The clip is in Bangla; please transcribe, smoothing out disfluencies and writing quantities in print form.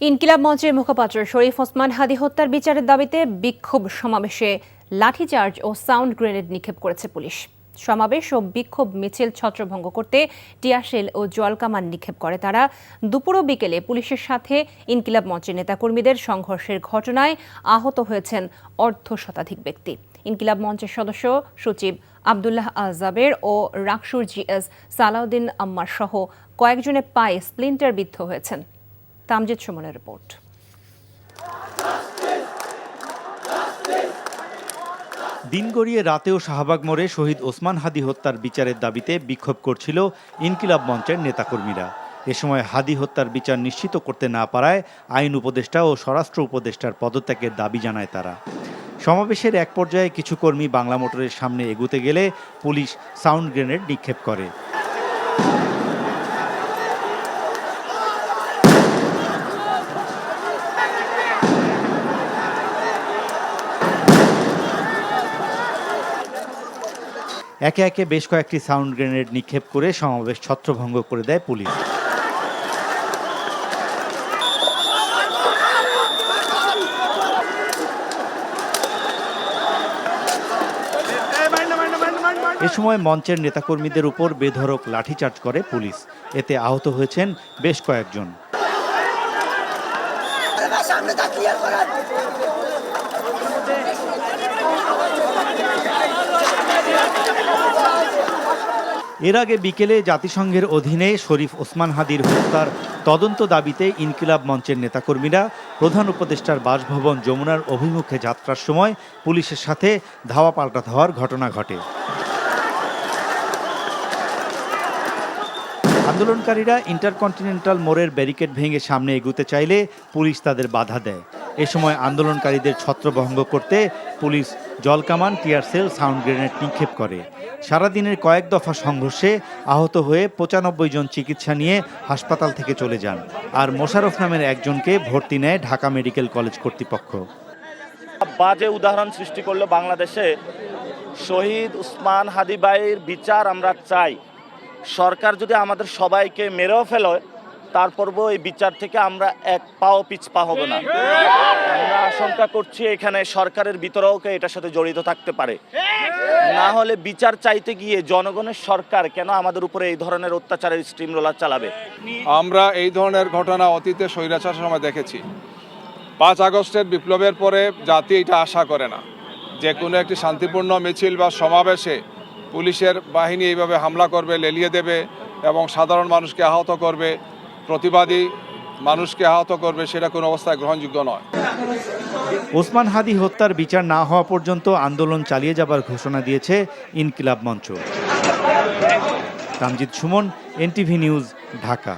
ইনকিলাব মঞ্চের মুখপাত্র শরীফ ওসমান হাদী হত্যার বিচারের দাবিতে বিক্ষোভ সমাবেশে লাঠিচার্জ ও সাউন্ড গ্রেনেড নিক্ষেপ করেছে পুলিশ। সমাবেশ ও বিক্ষোভ মিছিল ছত্রভঙ্গ করতে টিয়ারশেল ও জলকামান নিক্ষেপ করে তারা। দুপুর ও বিকেলে পুলিশের সাথে ইনকিলাব মঞ্চের নেতাকর্মীদের সংঘর্ষের ঘটনায় আহত হয়েছেন অর্ধশতাধিক ব্যক্তি। ইনকিলাব মঞ্চের সদস্য সচিব আবদুল্লাহ আল জাবের ও রাকসুর জিএস সালাউদ্দিন আম্মার সহ কয়েকজনের পায়ে স্প্লিন্টার বিদ্ধ হয়েছেন। তামজিদ সুমনের রিপোর্ট। দিন গড়িয়ে রাতেও শাহবাগ মোড়ে শহীদ ওসমান হাদী হত্যার বিচারের দাবিতে বিক্ষোভ করছিল ইনকিলাব মঞ্চের নেতাকর্মীরা। এ সময় হাদী হত্যার বিচার নিশ্চিত করতে না পারায় আইন উপদেষ্টা ও স্বরাষ্ট্র উপদেষ্টার পদত্যাগের দাবি জানায় তারা। সমাবেশের এক পর্যায়ে কিছু কর্মী বাংলা মোটরের সামনে এগুতে গেলে পুলিশ সাউন্ড গ্রেনেড নিক্ষেপ করে। একে একে বেশ কয়েকটি সাউন্ড গ্রেনেড নিক্ষেপ করে সমাবেশ ছত্রভঙ্গ করে দেয় পুলিশ। এ সময় মঞ্চের নেতাকর্মীদের উপর বেধড়ক লাঠিচার্জ করে পুলিশ। এতে আহত হয়েছেন বেশ কয়েকজন। এর আগে বিকেলে জাতিসংঘের অধীনে শরীফ ওসমান হাদীর হত্যার তদন্ত দাবিতে ইনকিলাব মঞ্চের নেতাকর্মীরা প্রধান উপদেষ্টার বাসভবন যমুনার অভিমুখে যাত্রার সময় পুলিশের সাথে ধাওয়া পাল্টা ধাওয়ার ঘটনা ঘটে। আন্দোলনকারীরা ইন্টারকন্টিনেন্টাল মোড়ের ব্যারিকেড ভেঙে সামনে এগুতে চাইলে পুলিশ তাদের বাধা দেয়। এ সময় আন্দোলনকারীদের ছত্রভঙ্গ করতে পুলিশ জলকামান, টিয়ারশেল, সাউন্ড গ্রেনেড নিক্ষেপ করে। সারাদিনের কয়েক দফা সংঘর্ষে আহত হয়ে ৯৫ জন চিকিৎসা নিয়ে হাসপাতাল থেকে চলে যান। আর মোশাররফ নামের একজনকে ভর্তি নেয় ঢাকা মেডিকেল কলেজ কর্তৃপক্ষ। বাজে উদাহরণ সৃষ্টি করলো বাংলাদেশে। শহীদ ওসমান হাদী ভাইয়ের বিচার আমরা চাই। সরকার যদি আমাদের সবাইকে মেরেও ফেলে, তারপরও এই বিচার থেকে আমরা এক পাও পিছপা হব না। আমরা আশঙ্কা করছি এখানে সরকারের ভিতরেও এটার সাথে জড়িত থাকতে পারে। না হলে বিচার চাইতে গিয়ে জনগণের সরকার কেন আমাদের উপরে এই ধরনের অত্যাচারের স্টিম রোলার চালাবে? আমরা এই ধরনের ঘটনা অতীতে স্বৈরাচারের সময় দেখেছি। ৫ আগস্টের বিপ্লবের পরে জাতি এটা আশা করে না যে কোনো একটি শান্তিপূর্ণ মিছিল বা সমাবেশে পুলিশের বাহিনী এইভাবে হামলা করবে, লেলিয়ে দেবে এবং সাধারণ মানুষকে আহত করবে, প্রতিবাদী মানুষকে আহত করবে, সেটা কোনো অবস্থায় গ্রহণযোগ্য নয়। ওসমান হাদী হত্যার বিচার না হওয়া পর্যন্ত আন্দোলন চালিয়ে যাবার ঘোষণা দিয়েছে ইনকিলাব মঞ্চ। Tamjid Suman, NTV news, Dhaka.